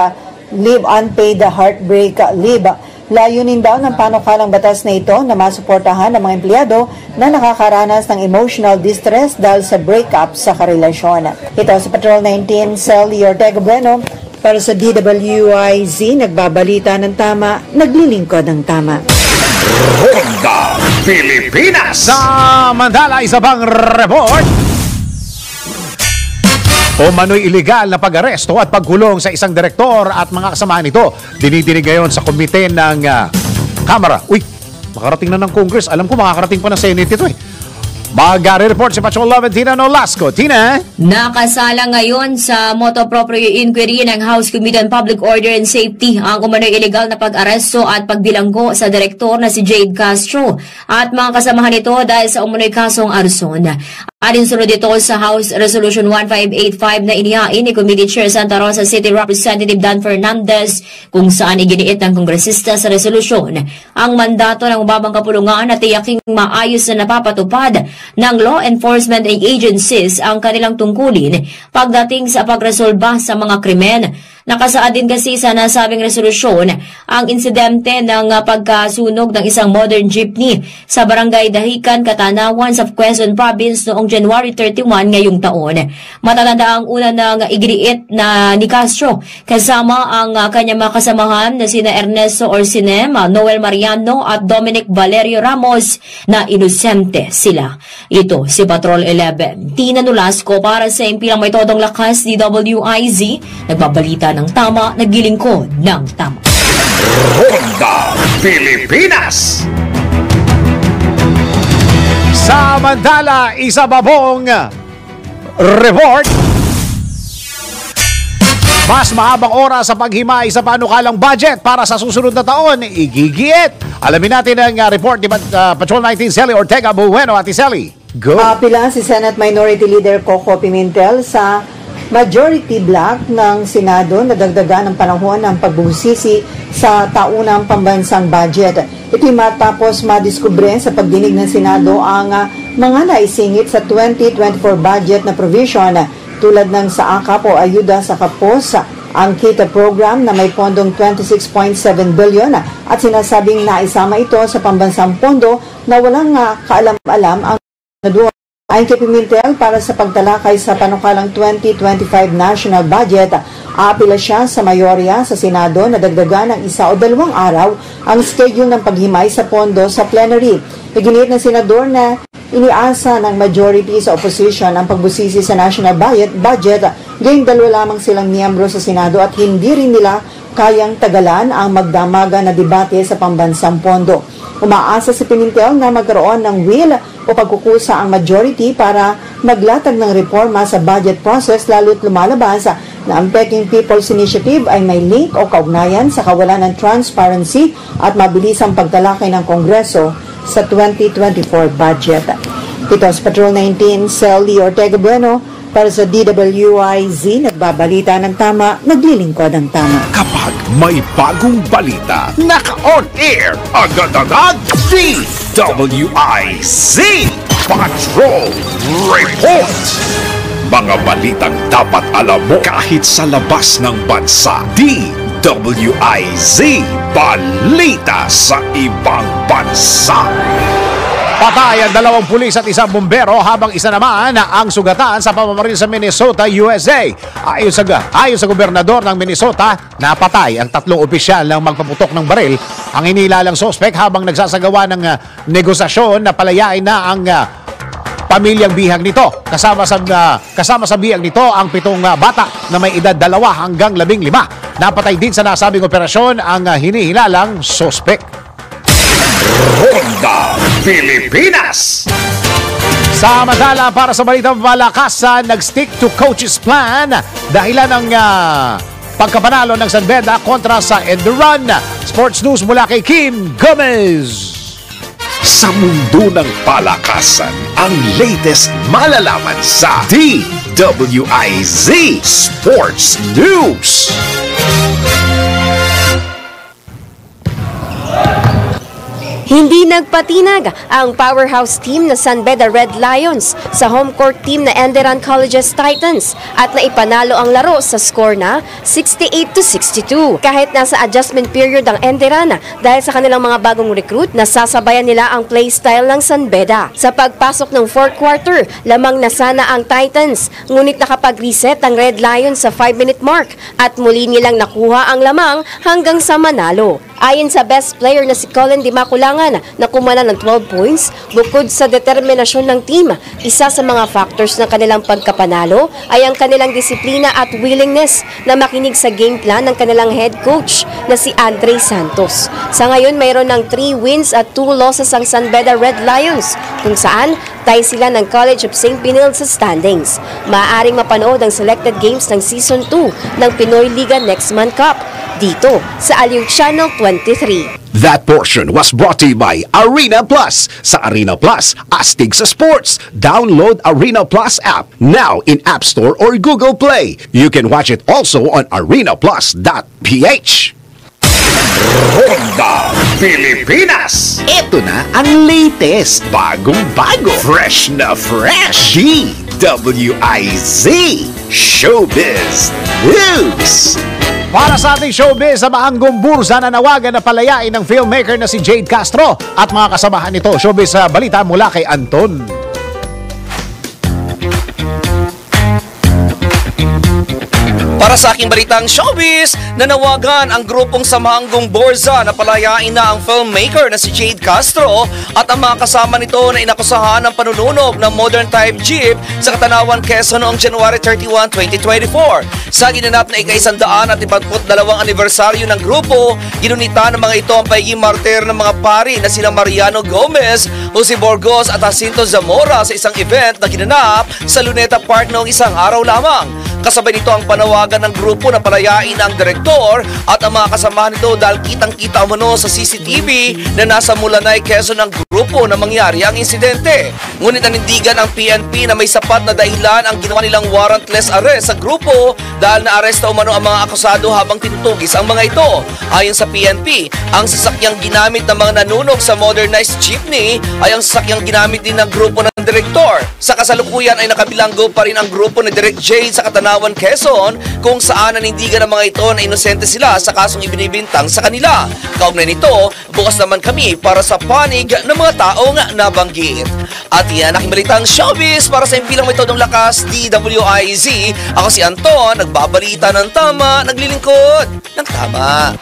leave, unpaid heartbreak leave. Layunin daw ng panukalang batas na ito na masuportahan ng mga empleyado na nakakaranas ng emotional distress dahil sa breakup sa karelasyon. Ito sa Patrol 19, Sally Ortega Bueno, para sa DWIZ, nagbabalita ng tama, naglilingkod ng tama. Ronda Pilipinas. Samantala, isa pang report. Umano'y iligal na pag-aresto at pagkulong sa isang direktor at mga kasamahan nito. Dinidinig ngayon sa komite ng Kamara. Uy, makarating na ng Congress. Alam ko makakarating pa ng Senate ito eh. Mag-report si Patrol 11, Tina Nolasco. Tina? Nakasala ngayon sa motu proprio inquiry ng House Committee on Public Order and Safety ang umano'y illegal na pag-aresto at pagbilanggo sa direktor na si Jade Castro at mga kasamahan nito dahil sa umano'y kasong arson. Alinsunod ito sa House Resolution 1585 na inihain ni Committee Chair Santa Rosa City Representative Dan Fernandez, kung saan iginiit ng kongresista sa resolusyon ang mandato ng mababang kapulungan at tiyaking maayos na napapatupad ng law enforcement agencies ang kanilang tungkulin pagdating sa pagresolba sa mga krimen. Nakasaad din kasi sa nasabing resolusyon ang insidente ng pagkasunog ng isang modern jeepney sa barangay Dahican, Katanawan sa Quezon Province noong January 31 ngayong taon. Matatanda ang una ng iginiit na ni Castro kasama ang kanyang mga kasamahan na sina Ernesto Orsinem, Noel Mariano at Dominic Valerio Ramos na inosente sila. Ito si Patrol 11. Tina Nolasco para sa impilang may todong lakas DWIZ, nagbabalita ng tama, naglilingkod ng tama. Ronda Pilipinas. Samantala, isa pa pong report. Mas mahabang oras sa paghimay sa panukalang budget para sa susunod na taon, igigiit. Alamin natin ang report ni Patrol 19, Sally Ortega Bueno. Ate Sally, go. Pila si Senate Minority Leader Coco Pimentel sa majority block ng Senado na dagdagan ng panahon ng pagbubusisi sa taunang pambansang budget. Ito'y matapos madiskubre sa pagdinig ng Senado ang mga naisingit sa 2024 budget na provision tulad ng sa AKAP o Ayuda sa Kapos, ang KITA program na may pondong 26.7 billion at sinasabing naisama ito sa pambansang pondo na walang kaalam-alam ang Senado. Ayon kay Pimentel, para sa pagtalakay sa panukalang 2025 national budget, aapila siya sa mayorya sa Senado na dagdagan ng 1 o 2 araw ang schedule ng paghimay sa pondo sa plenary. Iginiit ng senador na iniasa ng majority sa opposition ang pagbusisi sa national budget, gayong 2 lamang silang miyembro sa Senado at hindi rin nila kayang tagalan ang magdamaga na debate sa pambansang pondo. Umaasa si Pimentel na magkaroon ng will o pagkukusa ang majority para maglatag ng reforma sa budget process, lalo't lumalabas na ang Peking People's Initiative ay may link o kaugnayan sa kawalan ng transparency at mabilisang pagtalakay ng Kongreso sa 2024 budget. Ito sa Patrol 19, Sally Ortega Bueno para sa DWIZ, nagbabalita ng tama, naglilingkod ng tama. Kapag may bagong balita, naka-on air, agad-agad, DWIZ Patrol Report. Mga balitang dapat alam mo kahit sa labas ng bansa. DWIZ Balita sa ibang bansa. Patay ang 2 pulis at 1 bumbero habang isa naman ang sugatan sa pamamaril sa Minnesota, USA. Ayon sa gobernador ng Minnesota, napatay ang 3 opisyal ng magpaputok ng baril. Ang inilalang sospek habang nagsasagawa ng negosasyon na palayain na ang pamilyang bihag nito. Kasama sa bihag nito ang 7 bata na may edad 2 hanggang 15. Napatay din sa nasabing operasyon ang hinihilalang sospek. Ronda Pilipinas. Samantala, para sa balitang malakasan, nag-stick to coach's plan dahilan ng pagkapanalo ng San Beda kontra sa End Run. Sports News mula kay Kim Gomez. Sa mundo ng palakasan, ang latest malalaman sa DWIZ Sports News. Hindi nagpatinag ang powerhouse team na San Beda Red Lions sa home court team na Enderun College's Titans at naipanalo ang laro sa score na 68-62. Kahit nasa adjustment period ang Enderun dahil sa kanilang mga bagong recruit, nasasabayan nila ang play style ng San Beda. Sa pagpasok ng fourth quarter, lamang na sana ang Titans, ngunit nakapag-reset ang Red Lions sa 5-minute mark at muli nilang nakuha ang lamang hanggang sa manalo. Ayon sa best player na si Colin Dimaculangan na kumana ng 12 points, bukod sa determinasyon ng team, isa sa mga factors ng kanilang pagkapanalo ay ang kanilang disiplina at willingness na makinig sa game plan ng kanilang head coach na si Andre Santos. Sa ngayon, mayroon ng 3 wins at 2 losses ang San Beda Red Lions, kung saan tie sila ng College of St. Benilde sa standings. Maaaring mapanood ang selected games ng Season 2 ng Pinoy Liga Next Man Cup dito sa Aliw Channel 23. That portion was brought to you by Arena Plus. Sa Arena Plus, astig sa sports. Download Arena Plus app now in App Store or Google Play. You can watch it also on arenaplus.ph. Ronda Pilipinas. Ito na ang latest, bagong-bago, fresh na fresh. DWIZ Showbiz News. Para sa ating showbiz, sa maanggong bursa na nawagan na palayain ng filmmaker na si Jade Castro at mga kasamahan nito. Showbiz sa balita mula kay Anton. Para sa aking balitang showbiz, nanawagan ang grupong Samahanggong Borza na palayain na ang filmmaker na si Jade Castro at ang mga kasama nito na inakusahan ng panununog ng modern type jeep sa Katanawan, Quezon noong January 31, 2024. Sa ginanap na ika-142 anibersaryo ng grupo, ginunita ng mga ito ang pagiging martir ng mga pari na sila Mariano Gomez, Jose Borgos at Jacinto Zamora sa isang event na ginanap sa Luneta Park noong isang araw lamang. Kasabay nito ang panawagan ng grupo na palayain ang direktor at ang mga kasamahan nito dahil kitang-kita umano sa CCTV na nasa Mulanay, Quezon ang grupo na mangyari ang insidente. Ngunit nanindigan ang PNP na may sapat na dahilan ang ginawa nilang warrantless arrest sa grupo dahil na-aresta umano ang mga akusado habang tinutugis ang mga ito. Ayon sa PNP, ang sasakyang ginamit ng mga nanunog sa modernized jeepney ay ang sasakyang ginamit din ng grupo ng direktor. Sa kasalukuyan ay nakabilanggo pa rin ang grupo ni Direk Jade sa Katanawan, Quezon, kung saan nanindigan ng mga ito na inosente sila sa kasong ibinibintang sa kanila. Kaugnay nito, bukas naman kami para sa panig ng mga taong nabanggit. At yan, aking balitang showbiz para sa impilang may todong lakas, DWIZ. Ako si Anton, nagbabalita ng tama, naglilingkod ng tama.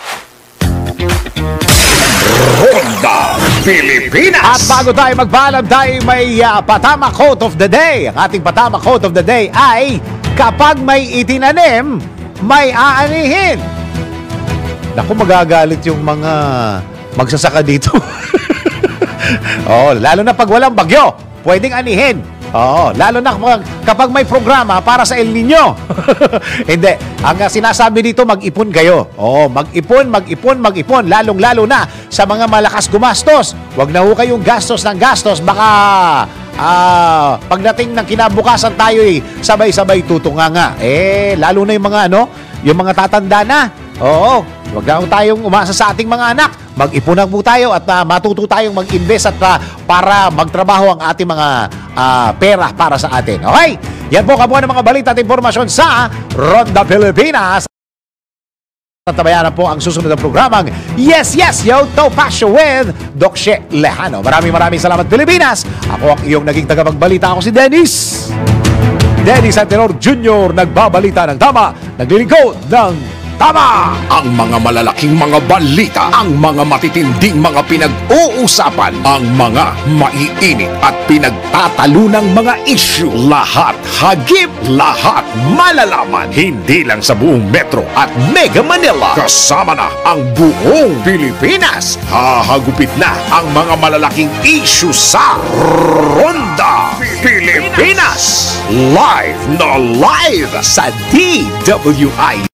Ronda Pilipinas. At bago tayo magpaalam, tayo may patama quote of the day. Ang ating patama quote of the day ay, kapag may itinanim, may aanihin. Naku, magagalit yung mga magsasaka dito. Oh, lalo na pag walang bagyo, pwedeng anihin. Oo, lalo na kapag may programa para sa El Nino. Hindi, ang sinasabi dito, mag-ipon kayo. Oo, mag-ipon, lalong-lalo na sa mga malakas gumastos. Huwag na ho kayong gastos ng gastos, baka pagdating ng kinabukasan tayo sabay-sabay tutunganga. Lalo na yung mga yung mga tatanda na. Oo, huwag na tayong umasa sa ating mga anak. Mag-ipon na po tayo at matuto tayong mag-invest at para magtrabaho ang ating mga pera para sa atin. Okay? Yan po kabuuan ng mga balita at impormasyon sa Ronda Pilipinas. Tabayanan po ang susunod na programang Yes, Yes, Yo, Topasyo with Doc She Lejano. Maraming salamat, Pilipinas. Ako ang iyong naging tagapagbalita. Ako si Dennis Antenor Jr. Nagbabalita ng tama, naglilingkod ng tama. Ang mga malalaking mga balita, ang mga matitinding mga pinag-uusapan, ang mga maiinit at pinagtatalunang mga issue. Lahat hagip, lahat malalaman. Hindi lang sa buong Metro at Mega Manila. Kasama na ang buong Pilipinas. Hahagupit na ang mga malalaking issue sa Ronda Pilipinas. Live na live sa DWI.